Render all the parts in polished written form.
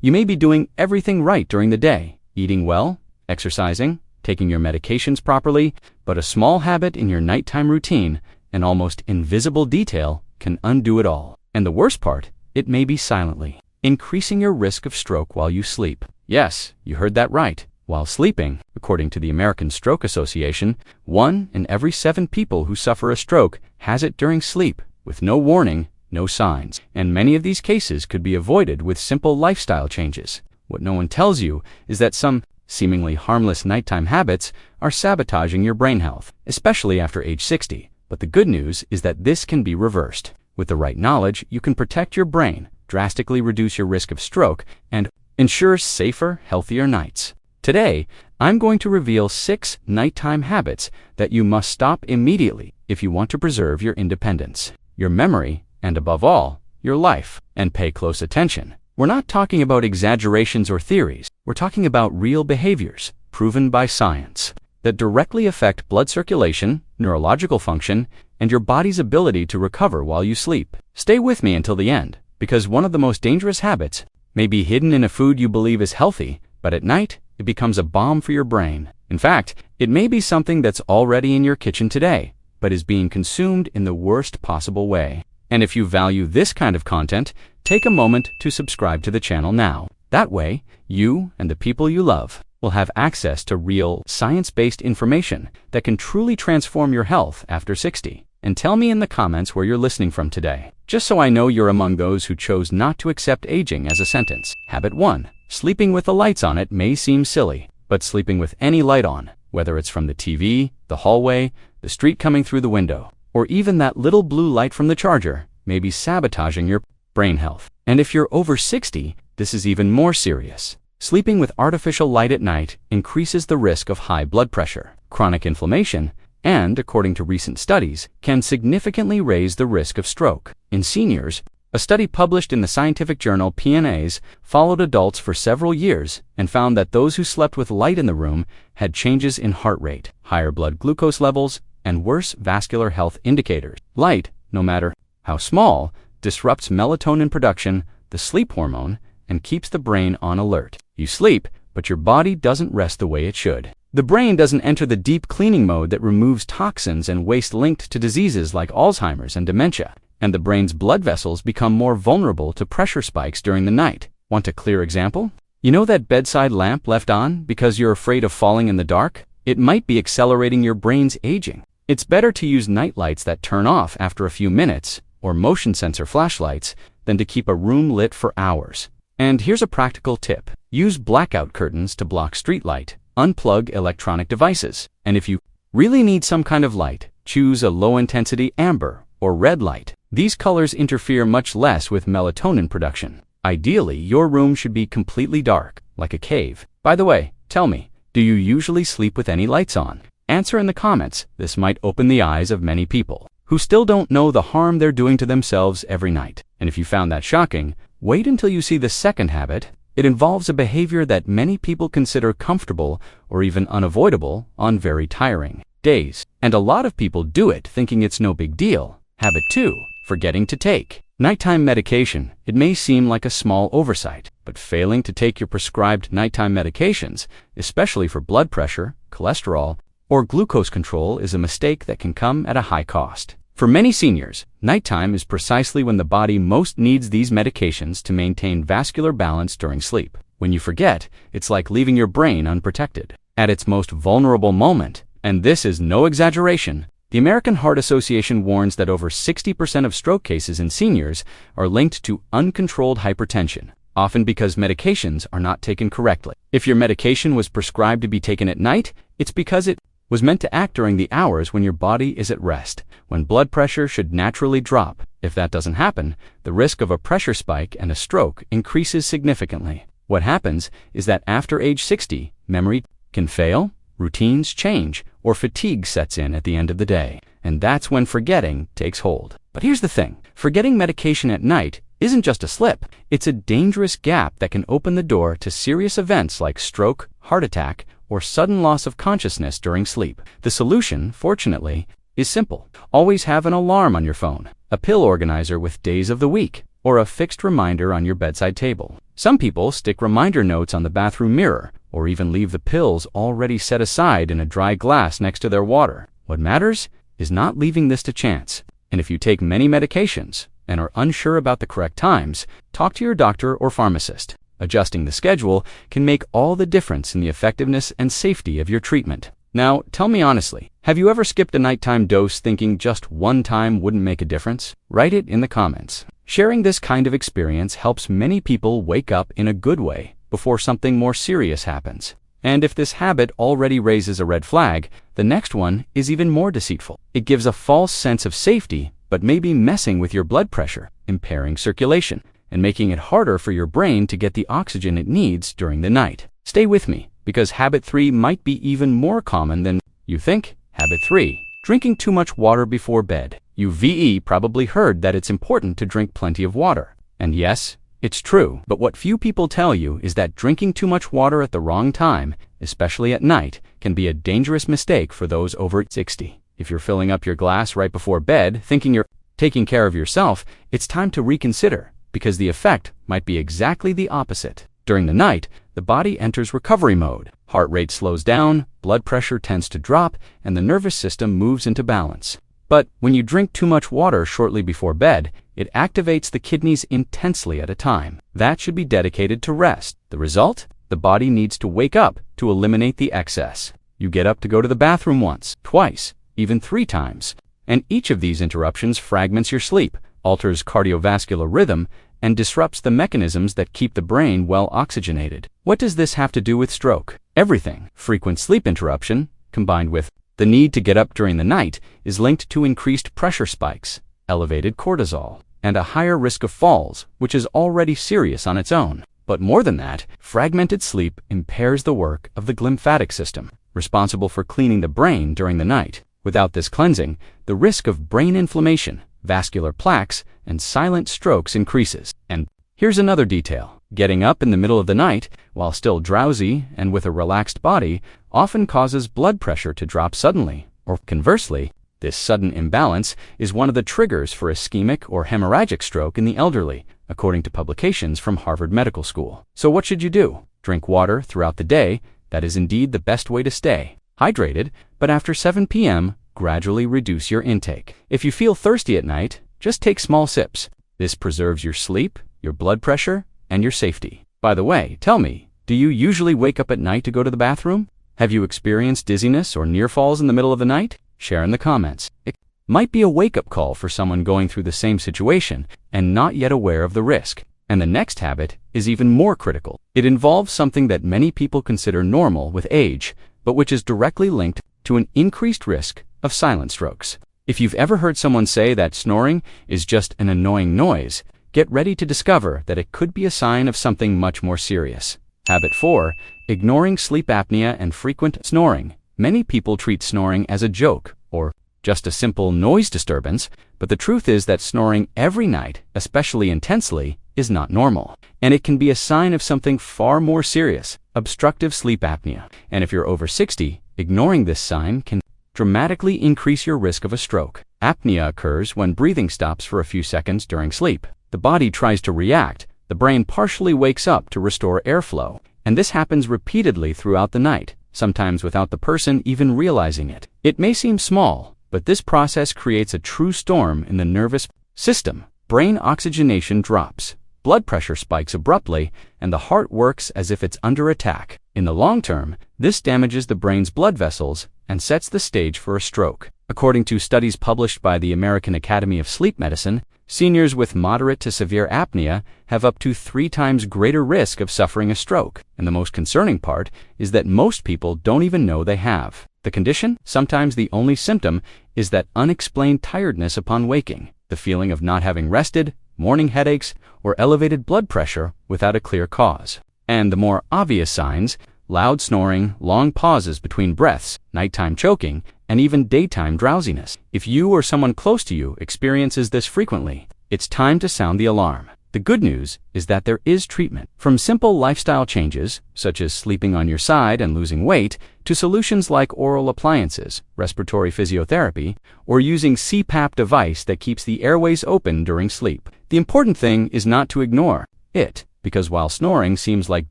You may be doing everything right during the day, eating well, exercising, taking your medications properly, but a small habit in your nighttime routine, an almost invisible detail, can undo it all. And the worst part, it may be silently increasing your risk of stroke while you sleep. Yes, you heard that right. While sleeping, according to the American Stroke Association, 1 in every 7 people who suffer a stroke has it during sleep, with no warning, no signs. And many of these cases could be avoided with simple lifestyle changes. What no one tells you is that some seemingly harmless nighttime habits are sabotaging your brain health, especially after age 60. But the good news is that this can be reversed. With the right knowledge, you can protect your brain, drastically reduce your risk of stroke, and ensure safer, healthier nights. Today, I'm going to reveal 6 nighttime habits that you must stop immediately if you want to preserve your independence, your memory, and above all, your life. And pay close attention. We're not talking about exaggerations or theories. We're talking about real behaviors, proven by science, that directly affect blood circulation, neurological function, and your body's ability to recover while you sleep. Stay with me until the end, because one of the most dangerous habits may be hidden in a food you believe is healthy, but at night, it becomes a bomb for your brain. In fact, it may be something that's already in your kitchen today, but is being consumed in the worst possible way. And if you value this kind of content, take a moment to subscribe to the channel now. That way, you and the people you love will have access to real, science-based information that can truly transform your health after 60. And tell me in the comments where you're listening from today, just so I know you're among those who chose not to accept aging as a sentence. Habit 1. Sleeping with the lights on it may seem silly, but sleeping with any light on, whether it's from the TV, the hallway, the street coming through the window, or even that little blue light from the charger, may be sabotaging your brain health. And if you're over 60, this is even more serious. Sleeping with artificial light at night increases the risk of high blood pressure, chronic inflammation, and, according to recent studies, can significantly raise the risk of stroke. In seniors, a study published in the scientific journal PNAS followed adults for several years and found that those who slept with light in the room had changes in heart rate, higher blood glucose levels, and worse vascular health indicators. Light, no matter how small, disrupts melatonin production, the sleep hormone, and keeps the brain on alert. You sleep, but your body doesn't rest the way it should. The brain doesn't enter the deep cleaning mode that removes toxins and waste linked to diseases like Alzheimer's and dementia, and the brain's blood vessels become more vulnerable to pressure spikes during the night. Want a clear example? You know that bedside lamp left on because you're afraid of falling in the dark? It might be accelerating your brain's aging. It's better to use night lights that turn off after a few minutes, or motion sensor flashlights, than to keep a room lit for hours. And here's a practical tip. Use blackout curtains to block street light. Unplug electronic devices. And if you really need some kind of light, choose a low-intensity amber or red light. These colors interfere much less with melatonin production. Ideally, your room should be completely dark, like a cave. By the way, tell me, do you usually sleep with any lights on? Answer in the comments. This might open the eyes of many people who still don't know the harm they're doing to themselves every night. And if you found that shocking, wait until you see the second habit. It involves a behavior that many people consider comfortable or even unavoidable on very tiring days. And a lot of people do it thinking it's no big deal. Habit 2. Forgetting to take nighttime medication. It may seem like a small oversight, but failing to take your prescribed nighttime medications, especially for blood pressure, cholesterol, or glucose control, is a mistake that can come at a high cost. For many seniors, nighttime is precisely when the body most needs these medications to maintain vascular balance during sleep. When you forget, it's like leaving your brain unprotected. At its most vulnerable moment, and this is no exaggeration, the American Heart Association warns that over 60% of stroke cases in seniors are linked to uncontrolled hypertension, often because medications are not taken correctly. If your medication was prescribed to be taken at night, it's because it was meant to act during the hours when your body is at rest, when blood pressure should naturally drop. If that doesn't happen, the risk of a pressure spike and a stroke increases significantly. What happens is that after age 60, memory can fail, routines change, or fatigue sets in at the end of the day. And that's when forgetting takes hold. But here's the thing. Forgetting medication at night isn't just a slip. It's a dangerous gap that can open the door to serious events like stroke, heart attack, or sudden loss of consciousness during sleep. The solution, fortunately, is simple. Always have an alarm on your phone, a pill organizer with days of the week, or a fixed reminder on your bedside table. Some people stick reminder notes on the bathroom mirror, or even leave the pills already set aside in a dry glass next to their water. What matters is not leaving this to chance. And if you take many medications and are unsure about the correct times, talk to your doctor or pharmacist. Adjusting the schedule can make all the difference in the effectiveness and safety of your treatment. Now, tell me honestly, have you ever skipped a nighttime dose thinking just one time wouldn't make a difference? Write it in the comments. Sharing this kind of experience helps many people wake up in a good way before something more serious happens. And if this habit already raises a red flag, the next one is even more deceitful. It gives a false sense of safety, but may be messing with your blood pressure, impairing circulation, and making it harder for your brain to get the oxygen it needs during the night. Stay with me, because habit 3 might be even more common than you think. Habit 3. Drinking too much water before bed. You've probably heard that it's important to drink plenty of water. And yes, it's true, but what few people tell you is that drinking too much water at the wrong time, especially at night, can be a dangerous mistake for those over 60. If you're filling up your glass right before bed, thinking you're taking care of yourself, it's time to reconsider, because the effect might be exactly the opposite. During the night, the body enters recovery mode. Heart rate slows down, blood pressure tends to drop, and the nervous system moves into balance. But when you drink too much water shortly before bed, it activates the kidneys intensely at a time that should be dedicated to rest. The result? The body needs to wake up to eliminate the excess. You get up to go to the bathroom once, twice, even 3 times. And each of these interruptions fragments your sleep, alters cardiovascular rhythm, and disrupts the mechanisms that keep the brain well oxygenated. What does this have to do with stroke? Everything. Frequent sleep interruption, combined with the need to get up during the night, is linked to increased pressure spikes, elevated cortisol, and a higher risk of falls, which is already serious on its own. But more than that, fragmented sleep impairs the work of the glymphatic system, responsible for cleaning the brain during the night. Without this cleansing, the risk of brain inflammation, vascular plaques, and silent strokes increases. And here's another detail. Getting up in the middle of the night, while still drowsy and with a relaxed body, often causes blood pressure to drop suddenly, or conversely, this sudden imbalance is one of the triggers for ischemic or hemorrhagic stroke in the elderly, according to publications from Harvard Medical School. So what should you do? Drink water throughout the day. That is indeed the best way to stay hydrated, but after 7 p.m., gradually reduce your intake. If you feel thirsty at night, just take small sips. This preserves your sleep, your blood pressure, and your safety. By the way, tell me, do you usually wake up at night to go to the bathroom? Have you experienced dizziness or near falls in the middle of the night? Share in the comments. It might be a wake-up call for someone going through the same situation and not yet aware of the risk. And the next habit is even more critical. It involves something that many people consider normal with age, but which is directly linked to an increased risk of silent strokes. If you've ever heard someone say that snoring is just an annoying noise, get ready to discover that it could be a sign of something much more serious. Habit 4. Ignoring sleep apnea and frequent snoring. Many people treat snoring as a joke or just a simple noise disturbance, but the truth is that snoring every night, especially intensely, is not normal. And it can be a sign of something far more serious, obstructive sleep apnea. And if you're over 60, ignoring this sign can dramatically increase your risk of a stroke. Apnea occurs when breathing stops for a few seconds during sleep. The body tries to react, the brain partially wakes up to restore airflow, and this happens repeatedly throughout the night, sometimes without the person even realizing it. It may seem small, but this process creates a true storm in the nervous system. Brain oxygenation drops, blood pressure spikes abruptly, and the heart works as if it's under attack. In the long term, this damages the brain's blood vessels and sets the stage for a stroke. According to studies published by the American Academy of Sleep Medicine, seniors with moderate to severe apnea have up to 3 times greater risk of suffering a stroke. And the most concerning part is that most people don't even know they have the condition. Sometimes the only symptom is that unexplained tiredness upon waking, the feeling of not having rested, morning headaches, or elevated blood pressure without a clear cause. And the more obvious signs: loud snoring, long pauses between breaths, nighttime choking, and even daytime drowsiness. If you or someone close to you experiences this frequently, it's time to sound the alarm. The The good news is that there is treatment. From simple lifestyle changes, such as sleeping on your side and losing weight, to solutions like oral appliances, respiratory physiotherapy, or using CPAP device that keeps the airways open during sleep. The important thing is not to ignore it, because while snoring seems like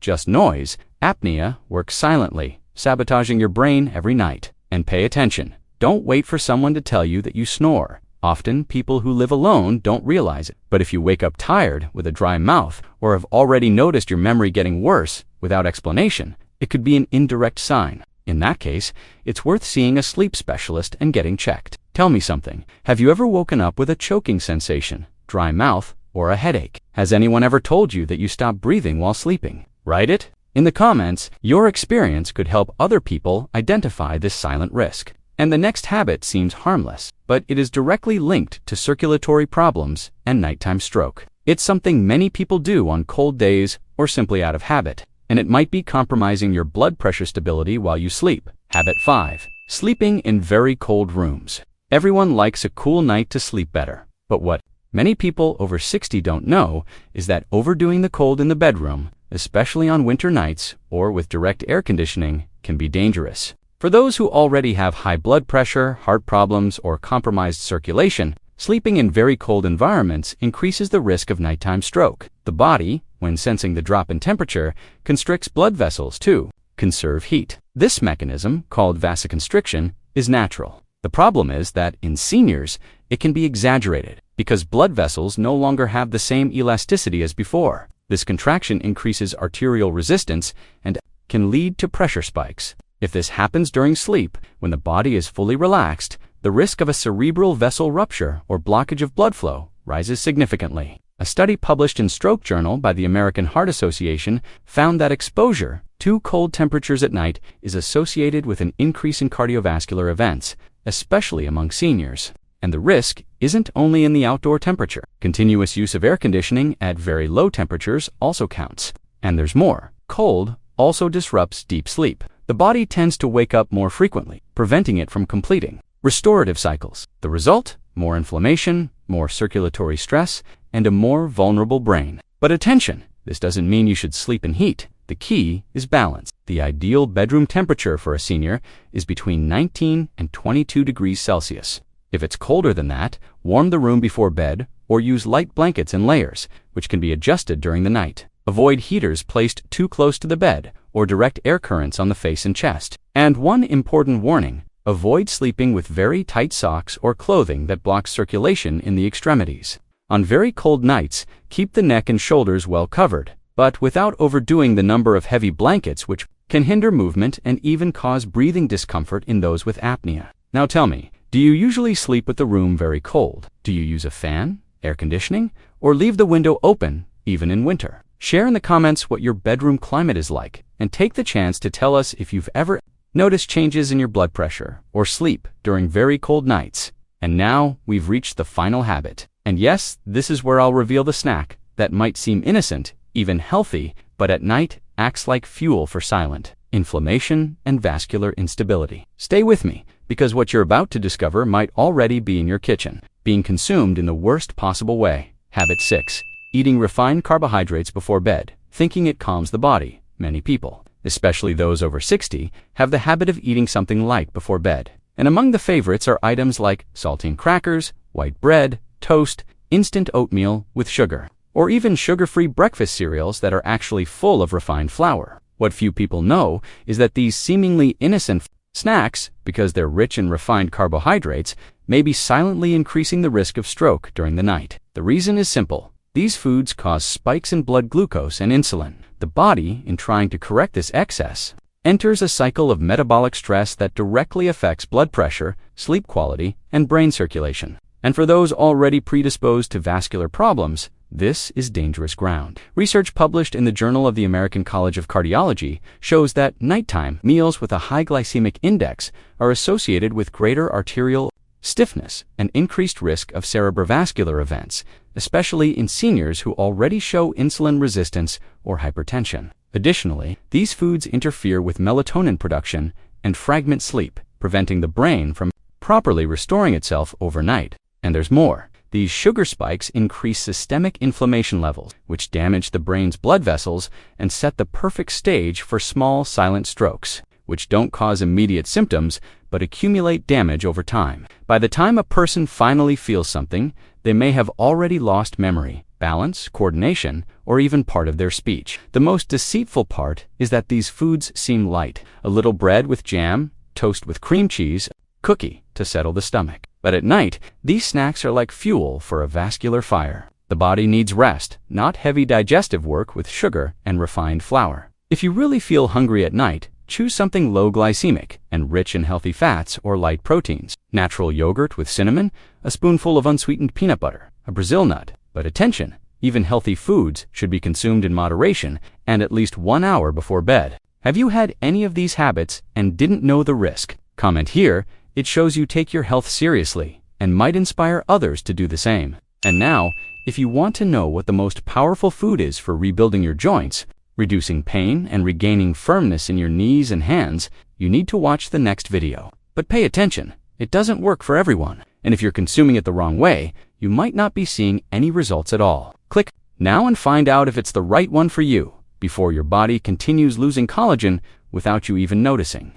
just noise, apnea works silently, sabotaging your brain every night. And pay attention. Don't wait for someone to tell you that you snore. Often, people who live alone don't realize it. But if you wake up tired with a dry mouth or have already noticed your memory getting worse without explanation, it could be an indirect sign. In that case, it's worth seeing a sleep specialist and getting checked. Tell me something. Have you ever woken up with a choking sensation, dry mouth, or a headache? Has anyone ever told you that you stopped breathing while sleeping? Write it in the comments. Your experience could help other people identify this silent risk. And the next habit seems harmless, but it is directly linked to circulatory problems and nighttime stroke. It's something many people do on cold days or simply out of habit, and it might be compromising your blood pressure stability while you sleep. Habit 5. Sleeping in very cold rooms. Everyone likes a cool night to sleep better, but what many people over 60 don't know is that overdoing the cold in the bedroom, especially on winter nights or with direct air conditioning, can be dangerous. For those who already have high blood pressure, heart problems, or compromised circulation, sleeping in very cold environments increases the risk of nighttime stroke. The body, when sensing the drop in temperature, constricts blood vessels to conserve heat. This mechanism, called vasoconstriction, is natural. The problem is that in seniors, it can be exaggerated because blood vessels no longer have the same elasticity as before. This contraction increases arterial resistance and can lead to pressure spikes. If this happens during sleep, when the body is fully relaxed, the risk of a cerebral vessel rupture or blockage of blood flow rises significantly. A study published in Stroke Journal by the American Heart Association found that exposure to cold temperatures at night is associated with an increase in cardiovascular events, especially among seniors. And the risk isn't only in the outdoor temperature. Continuous use of air conditioning at very low temperatures also counts. And there's more. Cold also disrupts deep sleep. The body tends to wake up more frequently, preventing it from completing restorative cycles. The result? More inflammation, more circulatory stress, and a more vulnerable brain. But attention! This doesn't mean you should sleep in heat. The key is balance. The ideal bedroom temperature for a senior is between 19 and 22 degrees Celsius. If it's colder than that, warm the room before bed or use light blankets in layers, which can be adjusted during the night. Avoid heaters placed too close to the bed or direct air currents on the face and chest. And one important warning, avoid sleeping with very tight socks or clothing that blocks circulation in the extremities. On very cold nights, keep the neck and shoulders well covered, but without overdoing the number of heavy blankets, which can hinder movement and even cause breathing discomfort in those with apnea. Now tell me, do you usually sleep with the room very cold? Do you use a fan, air conditioning, or leave the window open, even in winter? Share in the comments what your bedroom climate is like, and take the chance to tell us if you've ever noticed changes in your blood pressure or sleep during very cold nights. And now, we've reached the final habit. And yes, this is where I'll reveal the snack that might seem innocent, even healthy, but at night acts like fuel for silent inflammation and vascular instability. Stay with me, because what you're about to discover might already be in your kitchen, being consumed in the worst possible way. Habit 6. Eating refined carbohydrates before bed, thinking it calms the body. Many people, especially those over 60, have the habit of eating something light before bed. And among the favorites are items like saltine crackers, white bread, toast, instant oatmeal with sugar, or even sugar-free breakfast cereals that are actually full of refined flour. What few people know is that these seemingly innocent snacks, because they're rich in refined carbohydrates, may be silently increasing the risk of stroke during the night. The reason is simple. These foods cause spikes in blood glucose and insulin. The body, in trying to correct this excess, enters a cycle of metabolic stress that directly affects blood pressure, sleep quality, and brain circulation. And for those already predisposed to vascular problems, this is dangerous ground. Research published in the Journal of the American College of Cardiology shows that nighttime meals with a high glycemic index are associated with greater arterial stiffness and increased risk of cerebrovascular events, especially in seniors who already show insulin resistance or hypertension. Additionally, these foods interfere with melatonin production and fragment sleep, preventing the brain from properly restoring itself overnight. And there's more. These sugar spikes increase systemic inflammation levels, which damage the brain's blood vessels and set the perfect stage for small, silent strokes, which don't cause immediate symptoms but accumulate damage over time. By the time a person finally feels something, they may have already lost memory, balance, coordination, or even part of their speech. The most deceitful part is that these foods seem light. A little bread with jam, toast with cream cheese, cookie to settle the stomach. But at night, these snacks are like fuel for a vascular fire. The body needs rest, not heavy digestive work with sugar and refined flour. If you really feel hungry at night, choose something low glycemic and rich in healthy fats or light proteins. Natural yogurt with cinnamon, a spoonful of unsweetened peanut butter, a Brazil nut. But attention, even healthy foods should be consumed in moderation and at least 1 hour before bed. Have you had any of these habits and didn't know the risk? Comment here. It shows you take your health seriously and might inspire others to do the same. And now, if you want to know what the most powerful food is for rebuilding your joints, reducing pain, and regaining firmness in your knees and hands, you need to watch the next video. But pay attention, it doesn't work for everyone. And if you're consuming it the wrong way, you might not be seeing any results at all. Click now and find out if it's the right one for you before your body continues losing collagen without you even noticing.